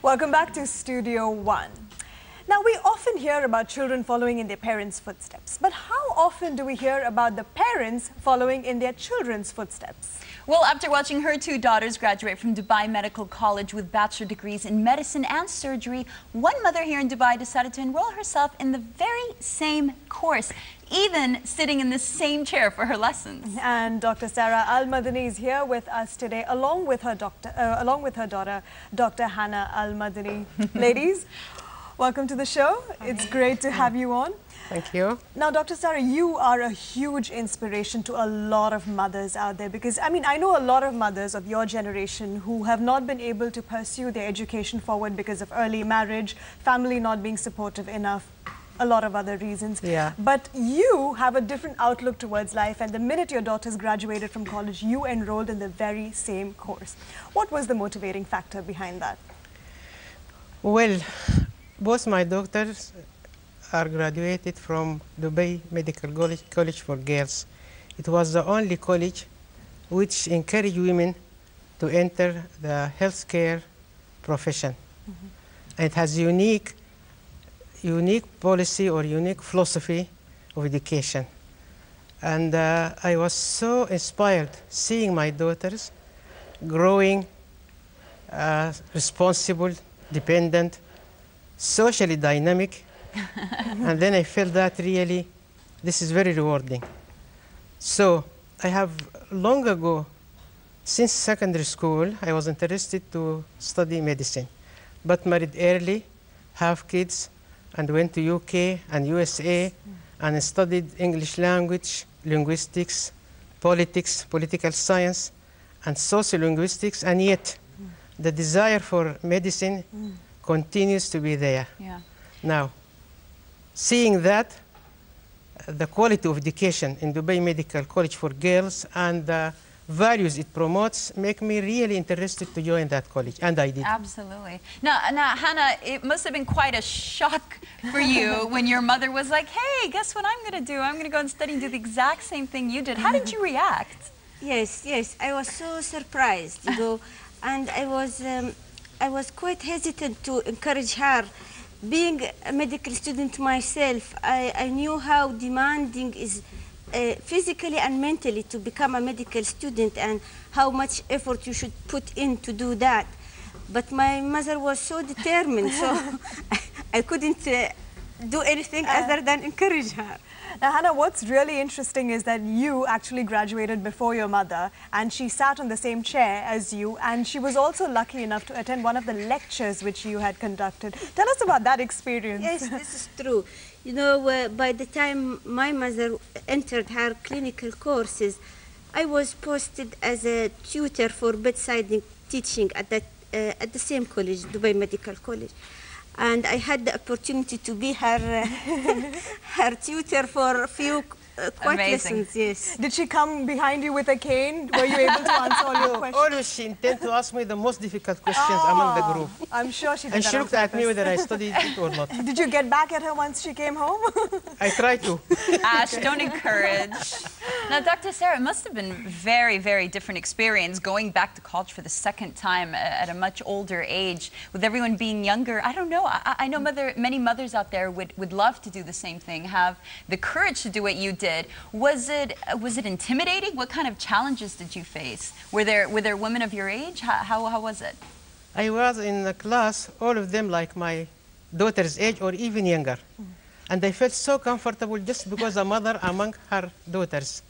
Welcome back to Studio One. Now, we often hear about children following in their parents' footsteps, but how often do we hear about the parents following in their children's footsteps? Well, after watching her two daughters graduate from Dubai Medical College with bachelor degrees in medicine and surgery, one mother here in Dubai decided to enroll herself in the very same course, even sitting in the same chair for her lessons. And Dr. Sarah Al-Madani is here with us today, along with her daughter, Dr. Hannah Al-Madani. Ladies, welcome to the show. It's great to have you on. Thank you. Now, Dr. Sarah, you are a huge inspiration to a lot of mothers out there because, I mean, I know a lot of mothers of your generation who have not been able to pursue their education forward because of early marriage, family not being supportive enough, a lot of other reasons. Yeah. But you have a different outlook towards life, and the minute your daughters graduated from college, you enrolled in the very same course. What was the motivating factor behind that? Well, both my daughters are graduated from Dubai Medical College for Girls. It was the only college which encouraged women to enter the healthcare profession. Mm-hmm. And it has unique policy or unique philosophy of education. And I was so inspired seeing my daughters growing responsible, dependent, socially dynamic. And then I felt that really this is very rewarding. So I have long ago, since secondary school, I was interested to study medicine, but married early, have kids, and went to UK and USA and studied English language, linguistics, politics, political science, and sociolinguistics, and yet the desire for medicine continues to be there. Yeah. Now, seeing that, the quality of education in Dubai Medical College for Girls and the values it promotes make me really interested to join that college, and I did. Absolutely. Now, Hannah, it must have been quite a shock for you when your mother was like, hey, guess what I'm going to do? I'm going to go and study and do the exact same thing you did. How did you react? Yes, I was so surprised, you know, and I was quite hesitant to encourage her. Being a medical student myself, I knew how demanding is physically and mentally to become a medical student and how much effort you should put in to do that. But my mother was so determined, so I couldn't do anything other than encourage her. Now, Hannah, what's really interesting is that you actually graduated before your mother, and she sat on the same chair as you, and she was also lucky enough to attend one of the lectures which you had conducted. Tell us about that experience. Yes, this is true. You know, by the time my mother entered her clinical courses, I was posted as a tutor for bedside teaching at the same college, Dubai Medical College. And I had the opportunity to be her tutor for a few lessons, yes. Did she come behind you with a cane? Were you able to answer all your questions? Always she intended to ask me the most difficult questions among the group. I'm sure she did. And that she on looked at me purpose. whether I studied it or not. Did you get back at her once she came home? I tried to. Ash, don't encourage. Now, Dr. Sarah, it must have been a very, very different experience going back to college for the second time at a much older age, with everyone being younger. I don't know. I know many mothers out there would love to do the same thing, have the courage to do what you did. Was it intimidating? What kind of challenges did you face? Were there women of your age? How was it? I was in a class, all of them like my daughter's age or even younger. And I felt so comfortable just because a mother among her daughters.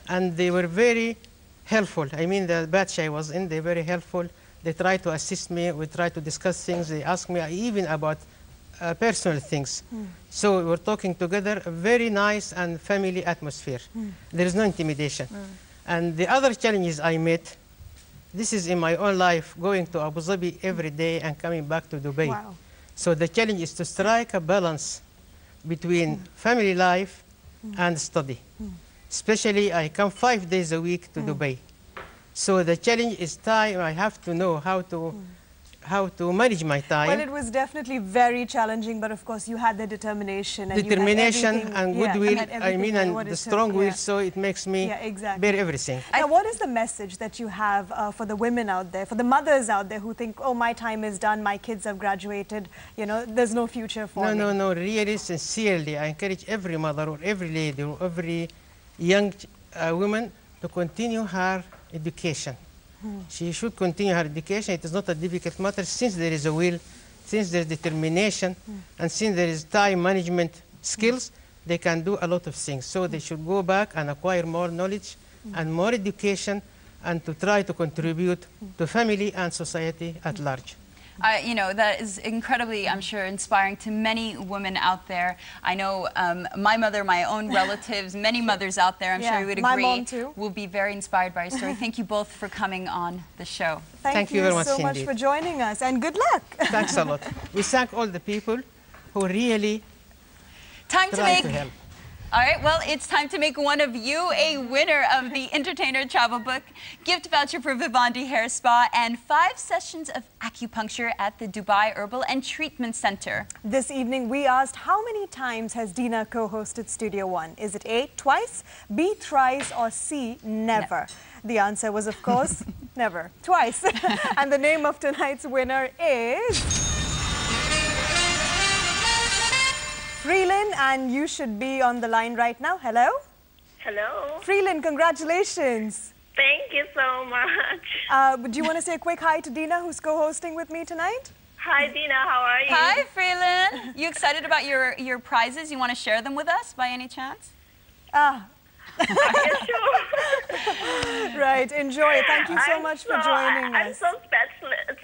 And they were very helpful. I mean, the batch I was in, they were very helpful. They tried to assist me. We tried to discuss things. They asked me even about personal things. So we were talking together, a very nice and family atmosphere. There is no intimidation. And the other challenges I met, this is in my own life, going to Abu Dhabi every day and coming back to Dubai. Wow. So the challenge is to strike a balance between family life and study. Especially, I come 5 days a week to Dubai. So the challenge is time. I have to know how how to manage my time. Well, it was definitely very challenging, but of course you had the determination. And Determination and goodwill, and the strong will, so it makes me bear everything. Now, what is the message that you have for the women out there, for the mothers out there who think, oh, my time is done, my kids have graduated, you know, there's no future for me? No, really, sincerely, I encourage every mother or every lady or every young woman to continue her education. She should continue her education. It is not a difficult matter since there is a will, since there is determination, and since there is time management skills, they can do a lot of things. So they should go back and acquire more knowledge and more education and to try to contribute to family and society at large. You know, that is incredibly, I'm sure, inspiring to many women out there. I know my mother, my own relatives, many mothers out there, I'm sure you would agree, my mom too, will be very inspired by your story. Thank you both for coming on the show. Thank you very so much for joining us, and good luck. Thanks a lot. We thank all the people who really try to help. All right, well, it's time to make one of you a winner of the Entertainer Travel Book, gift voucher for Vivendi Hair Spa, and 5 sessions of acupuncture at the Dubai Herbal and Treatment Center. This evening, we asked how many times has Dina co-hosted Studio One? Is it A, twice, B, thrice, or C, never? No. The answer was, of course, never. Twice. And the name of tonight's winner is... Freelin, and you should be on the line right now. Hello? Hello. Freelin, congratulations. Thank you so much. Do you want to say a quick hi to Dina, who's co-hosting with me tonight? Hi, Dina. How are you? Hi, Freelin. You excited about your prizes? You want to share them with us by any chance? Yeah, sure. Right, enjoy. Thank you so much for joining us. I'm so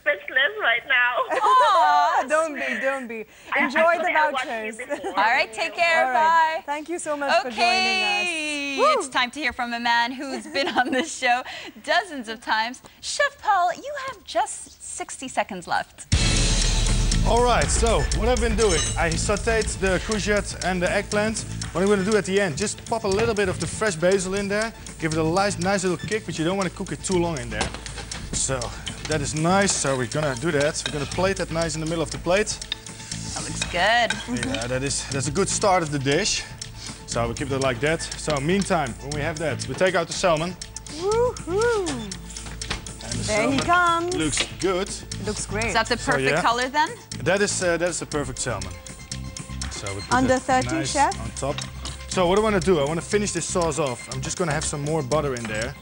speechless right now. Oh, don't be. Enjoy the vouchers. All right, take care. Bye. Thank you so much for joining us. Woo. It's time to hear from a man who's been on this show dozens of times. Chef Paul, you have just 60 seconds left. All right, so what I've been doing, I sauteed the courgette and the eggplant. What I'm going to do at the end, just pop a little bit of the fresh basil in there, give it a nice little kick, but you don't want to cook it too long in there. So that is nice, so we're going to do that. We're going to plate that nice in the middle of the plate. That looks good. Yeah, that's a good start of the dish. So we keep it like that. So meantime, when we have that, we take out the salmon. Woohoo! There he comes. Looks good. It looks great. Is that the perfect color then? That is the perfect salmon. So we put under that 30, nice chef. On top. So what I want to do, I want to finish this sauce off. I'm just going to have some more butter in there.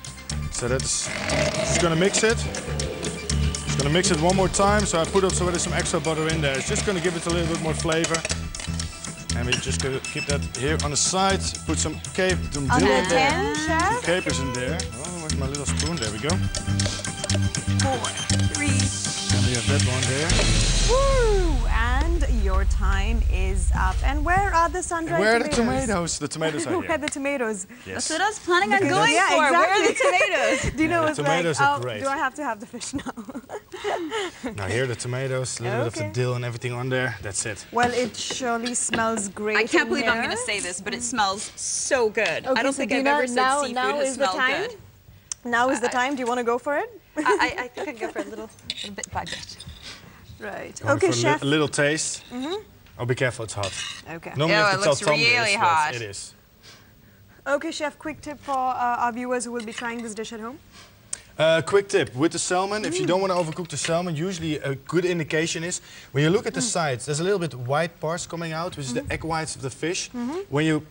So that's just going to mix it. Just going to mix it one more time. So I put also some extra butter in there. It's just going to give it a little bit more flavor. And we're just going to keep that here on the side. Put some capers in under 10, chef. Some capers in there. Oh, where's my little spoon? There we go. 4, 3. And we have that one there. Woo! And your time is up. And where are the sun-dried tomatoes? Where are the tomatoes? The tomatoes are here. Where are the tomatoes? Yes. That's what I was planning on going for. Exactly. Where are the tomatoes? Dina was tomatoes like, are great. Do I have to have the fish now? Now here are the tomatoes, a little bit of the dill and everything on there. That's it. Well, it surely smells great. I can't believe here. I'm going to say this, but it smells so good. Okay, I don't so think Dina, I've ever said seafood has smelled good. Now is the time. Do you want to go for it? I think I can go for a little bit by bit. Right. Going Okay, for chef. A little taste. Oh, be careful, it's hot. Okay. Normally Ew, I have it to tell looks Tom really this, hot. but it is. Okay, chef, quick tip for our viewers who will be trying this dish at home. Quick tip, with the salmon, if you don't want to overcook the salmon, usually a good indication is, when you look at the sides, there's a little bit white parts coming out, which is the egg whites of the fish. When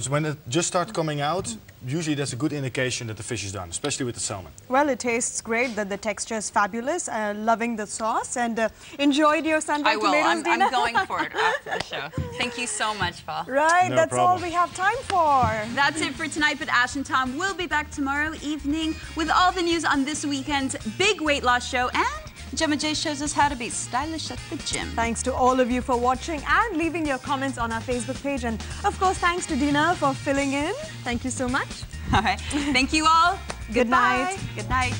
when it just starts coming out, usually that's a good indication that the fish is done, especially with the salmon. Well, it tastes great, the texture is fabulous, loving the sauce, and enjoyed your sun-dried tomatoes, Dina? I'm going for it after the show. Thank you so much, Paul. Right, No that's problem. all we have time for. That's it for tonight, but Ash and Tom will be back tomorrow evening with all the news on this weekend's big weight loss show, and Gemma J shows us how to be stylish at the gym. Thanks to all of you for watching and leaving your comments on our Facebook page. And of course, thanks to Dina for filling in. Thank you so much. All right. Thank you all. Good night. Good night.